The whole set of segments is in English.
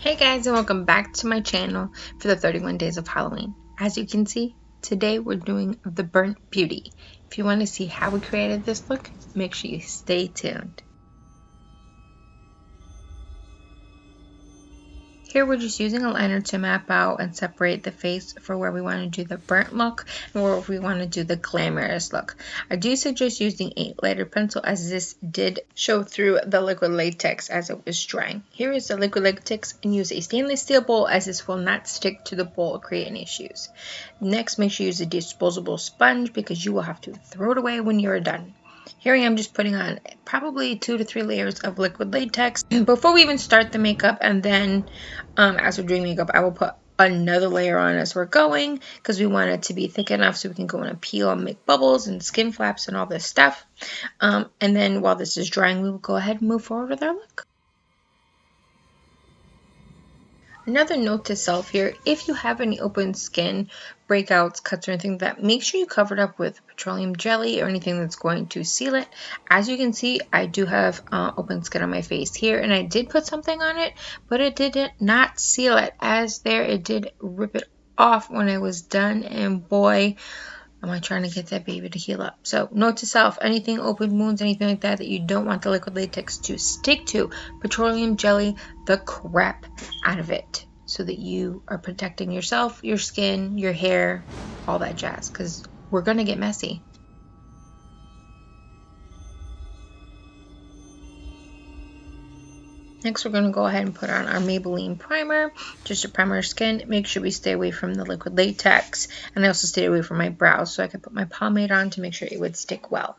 Hey guys, and welcome back to my channel for the 31 days of Halloween. As you can see, today we're doing the Burnt Beauty. If you want to see how we created this look, make sure you stay tuned. Here we're just using a liner to map out and separate the face for where we want to do the burnt look and where we want to do the glamorous look. I do suggest using a lighter pencil, as this did show through the liquid latex as it was drying. Here is the liquid latex, and use a stainless steel bowl, as this will not stick to the bowl or create any issues. Next, make sure you use a disposable sponge because you will have to throw it away when you're done. Here I am just putting on probably 2 to 3 layers of liquid latex before we even start the makeup, and then as we're doing makeup I will put another layer on as we're going because we want it to be thick enough so we can go in and peel and make bubbles and skin flaps and all this stuff. And then while this is drying, we will go ahead and move forward with our look. Another note to self here: if you have any open skin, breakouts, cuts, or anything like that, make sure you cover it up with petroleum jelly or anything that's going to seal it. As you can see, I do have open skin on my face here, and I did put something on it, but it did not seal it. As there, it did rip it off when I was done, and boy, am I trying to get that baby to heal up. So note to self: anything open wounds, anything like that you don't want the liquid latex to stick to, petroleum jelly the crap out of it so that you are protecting yourself, your skin, your hair, all that jazz, because we're gonna get messy. Next, we're going to go ahead and put on our Maybelline primer, just to prime our skin. Make sure we stay away from the liquid latex, and I also stayed away from my brows so I could put my pomade on to make sure it would stick well.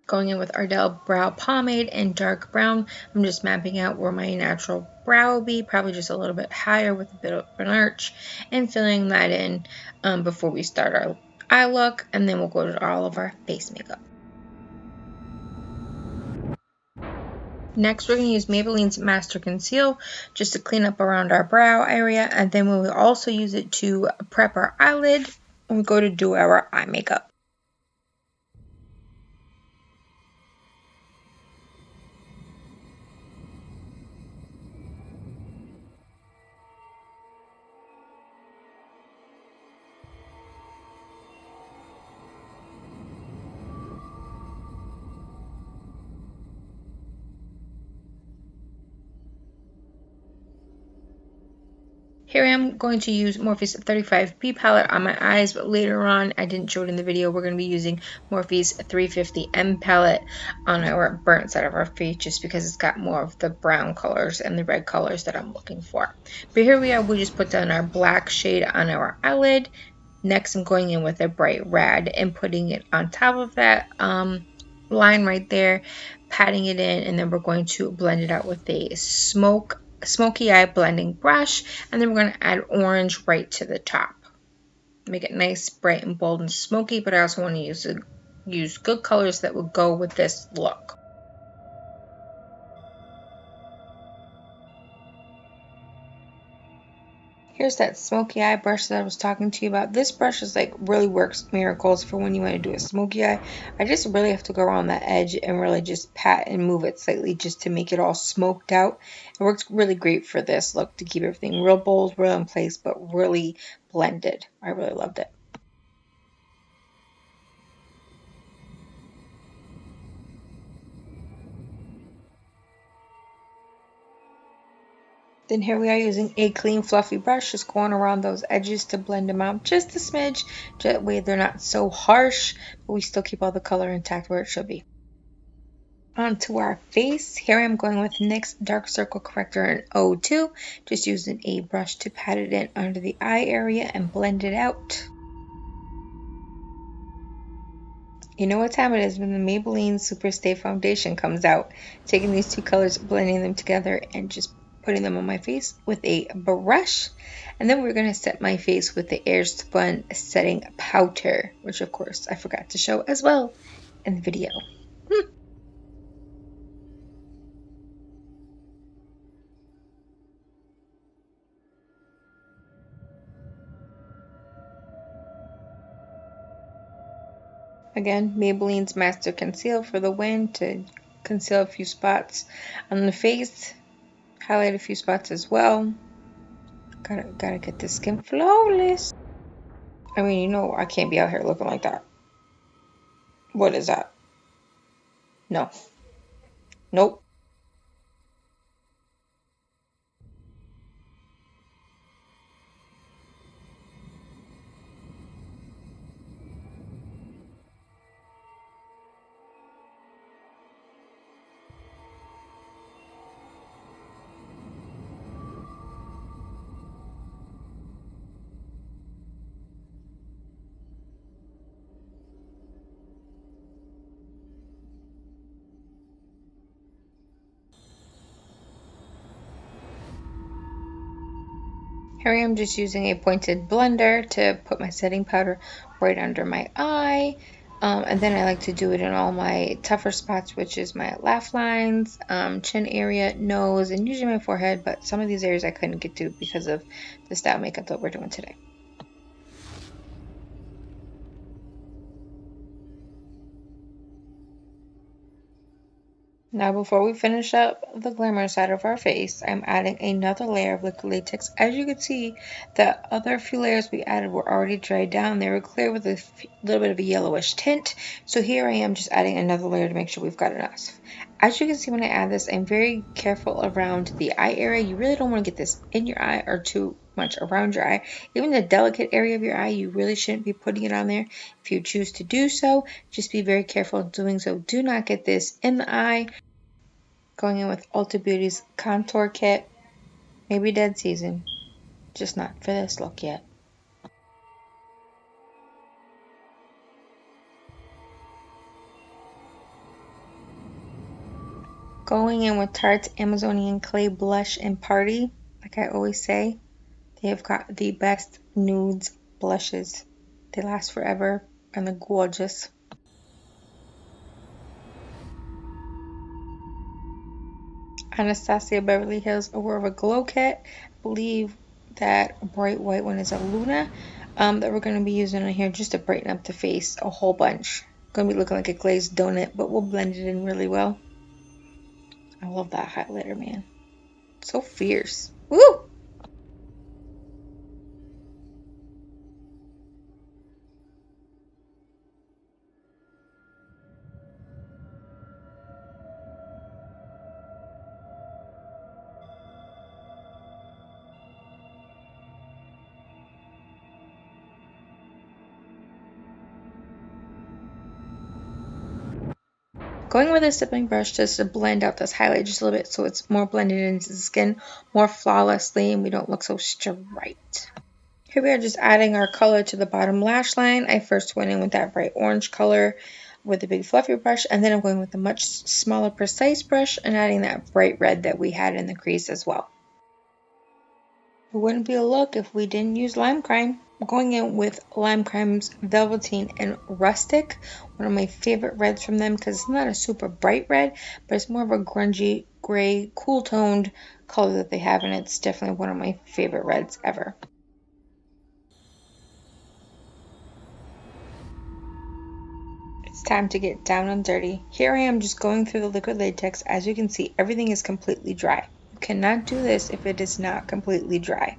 Going in with ARdell Brow Pomade in dark brown, I'm just mapping out where my natural brow will be, probably just a little bit higher with a bit of an arch, and filling that in before we start our eye look, and then we'll go to all of our face makeup. Next, we're going to use Maybelline's Master Conceal just to clean up around our brow area, and then we will also use it to prep our eyelid when we go to do our eye makeup. Here I am going to use Morphe's 35B palette on my eyes, but later on, I didn't show it in the video, we're going to be using Morphe's 350M palette on our burnt side of our face, just because it's got more of the brown colors and the red colors that I'm looking for. But here we are, we just put down our black shade on our eyelid. Next, I'm going in with a bright red and putting it on top of that line right there, patting it in, and then we're going to blend it out with a smoky eye blending brush, and then we're going to add orange right to the top. Make it nice, bright, and bold and smoky, but I also want to use good colors that will go with this look. Here's that smoky eye brush that I was talking to you about. This brush is like really works miracles for when you want to do a smoky eye. I just really have to go around that edge and really just pat and move it slightly just to make it all smoked out. It works really great for this look to keep everything real bold, real in place, but really blended. I really loved it. Then here we are using a clean fluffy brush, just going around those edges to blend them out just a smidge. That way they're not so harsh, but we still keep all the color intact where it should be. Onto our face. Here I'm going with NYX Dark Circle Corrector in 02. Just using a brush to pat it in under the eye area and blend it out. You know what time it is when the Maybelline Superstay foundation comes out. Taking these two colors, blending them together, and just putting them on my face with a brush. And then we're going to set my face with the Airspun setting powder, which of course I forgot to show as well in the video. Again, Maybelline's Master Conceal for the win, to conceal a few spots on the face, highlight a few spots as well. Gotta get this skin flawless. I mean, you know, I can't be out here looking like that. What is that? No. Nope. Here I am just using a pointed blender to put my setting powder right under my eye. And then I like to do it in all my tougher spots, which is my laugh lines, chin area, nose, and usually my forehead. But some of these areas I couldn't get to because of the style makeup that we're doing today. Now before we finish up the glamour side of our face, I'm adding another layer of liquid latex. As you can see, the other few layers we added were already dried down. They were clear with a little bit of a yellowish tint. So here I am just adding another layer to make sure we've got enough. As you can see when I add this, I'm very careful around the eye area. You really don't want to get this in your eye or too much around your eye. Even the delicate area of your eye, you really shouldn't be putting it on there. If you choose to do so, just be very careful in doing so. Do not get this in the eye. Going in with Ulta Beauty's Contour Kit. Maybe dead season, just not for this look yet. Going in with Tarte's Amazonian Clay Blush and Party. Like I always say, they have got the best nudes blushes. They last forever and they're gorgeous. Anastasia Beverly Hills Aurora Glowkit. I believe that bright white one is a Luna that we're going to be using on here just to brighten up the face a whole bunch. Going to be looking like a glazed donut, but we'll blend it in really well. I love that highlighter, man. So fierce. Woo! Going with a stippling brush just to blend out this highlight just a little bit so it's more blended into the skin more flawlessly and we don't look so straight. Here we are just adding our color to the bottom lash line. I first went in with that bright orange color with the big fluffy brush, and then I'm going with a much smaller precise brush and adding that bright red that we had in the crease as well. It wouldn't be a look if we didn't use Lime Crime. I'm going in with Lime Crime's Velvetine and Rustic, one of my favorite reds from them because it's not a super bright red, but it's more of a grungy, gray, cool toned color that they have, and it's definitely one of my favorite reds ever. It's time to get down and dirty. Here I am just going through the liquid latex. As you can see, everything is completely dry. You cannot do this if it is not completely dry.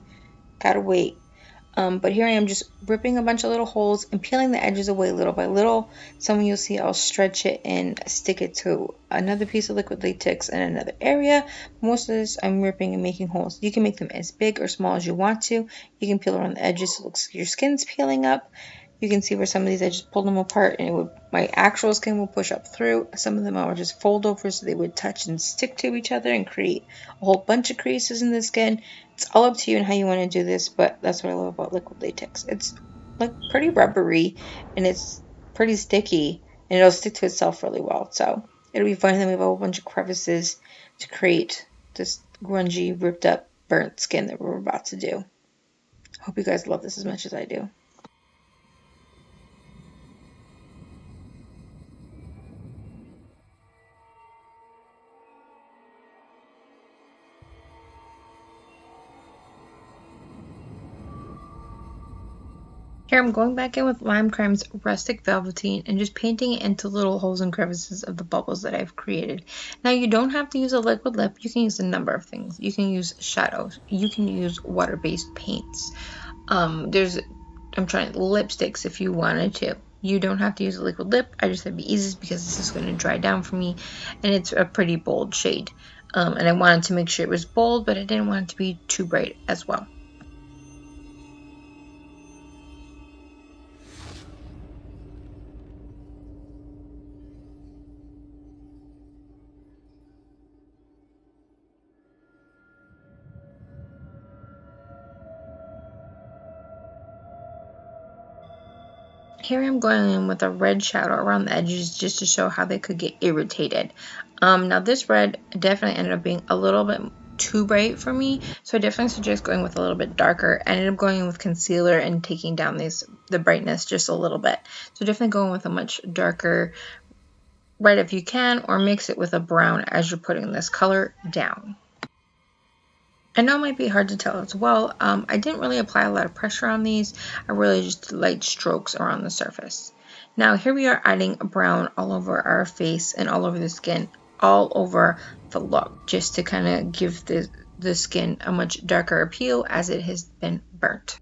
Gotta wait. But here I am just ripping a bunch of little holes and peeling the edges away little by little. Some you'll see I'll stretch it and stick it to another piece of liquid latex in another area. Most of this I'm ripping and making holes. You can make them as big or small as you want to. You can peel around the edges so it looks like your skin's peeling up. You can see where some of these I just pulled them apart and my actual skin will push up through. Some of them I would just fold over so they would touch and stick to each other and create a whole bunch of creases in the skin. It's all up to you and how you want to do this, but that's what I love about liquid latex. It's like pretty rubbery and it's pretty sticky and it'll stick to itself really well. So it'll be fun. And then we have a whole bunch of crevices to create this grungy, ripped up, burnt skin that we're about to do. Hope you guys love this as much as I do. Here I'm going back in with Lime Crime's Rustic Velvetine and just painting it into little holes and crevices of the bubbles that I've created. Now you don't have to use a liquid lip, you can use a number of things. You can use shadows, you can use water-based paints. I'm trying lipsticks if you wanted to. You don't have to use a liquid lip, I just said be easy because this is going to dry down for me and it's a pretty bold shade. And I wanted to make sure it was bold, but I didn't want it to be too bright as well. Here I'm going in with a red shadow around the edges just to show how they could get irritated. Now this red definitely ended up being a little bit too bright for me, so I definitely suggest going with a little bit darker. I ended up going in with concealer and taking down the brightness just a little bit. So definitely going with a much darker red if you can, or mix it with a brown as you're putting this color down. I know it might be hard to tell as well. I didn't really apply a lot of pressure on these. I really just light strokes around the surface. Now here we are adding brown all over our face and all over the skin, all over the look, just to kind of give the skin a much darker appeal as it has been burnt.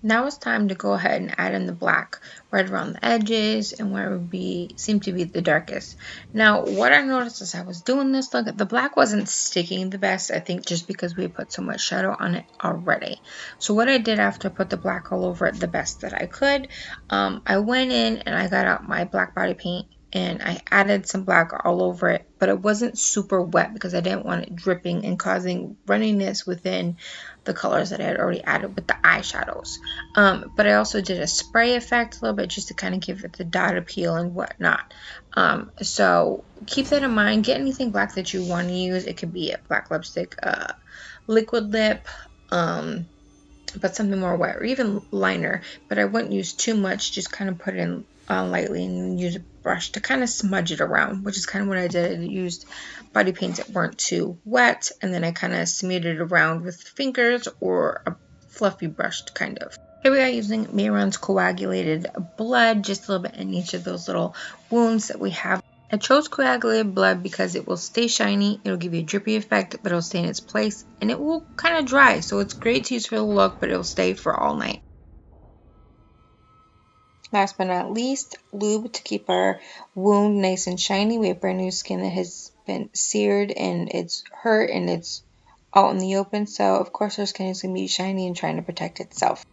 Now it's time to go ahead and add in the black right around the edges and where it would seem to be the darkest. Now what I noticed as I was doing this look, the black wasn't sticking the best, I think just because we put so much shadow on it already. So what I did after I put the black all over it the best that I could, I went in and I got out my black body paint and I added some black all over it, but it wasn't super wet because I didn't want it dripping and causing runniness within the colors that I had already added with the eyeshadows. But I also did a spray effect a little bit just to kind of give it the dot appeal and whatnot. So keep that in mind. Get anything black that you want to use. It could be a black lipstick, liquid lip, but something more wet, or even liner, but I wouldn't use too much, just kind of put it in lightly and use a brush to kind of smudge it around, which is kind of what I did. I used body paints that weren't too wet, and then I kind of smeared it around with fingers or a fluffy brush kind of. Here we are using Mayron's coagulated blood, just a little bit in each of those little wounds that we have. I chose coagulated blood because it will stay shiny, it'll give you a drippy effect, but it'll stay in its place, and it will kind of dry, so it's great to use for the look, but it'll stay for all night. Last but not least, lube to keep our wound nice and shiny. We have brand new skin that has been seared and it's hurt and it's out in the open, so of course our skin is going to be shiny and trying to protect itself.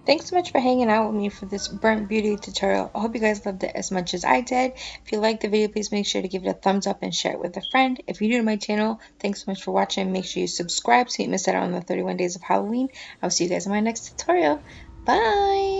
Thanks so much for hanging out with me for this burnt beauty tutorial. I hope you guys loved it as much as I did. If you liked the video, please make sure to give it a thumbs up and share it with a friend. If you're new to my channel, thanks so much for watching. Make sure you subscribe so you don't miss out on the 31 days of Halloween. I'll see you guys in my next tutorial. Bye!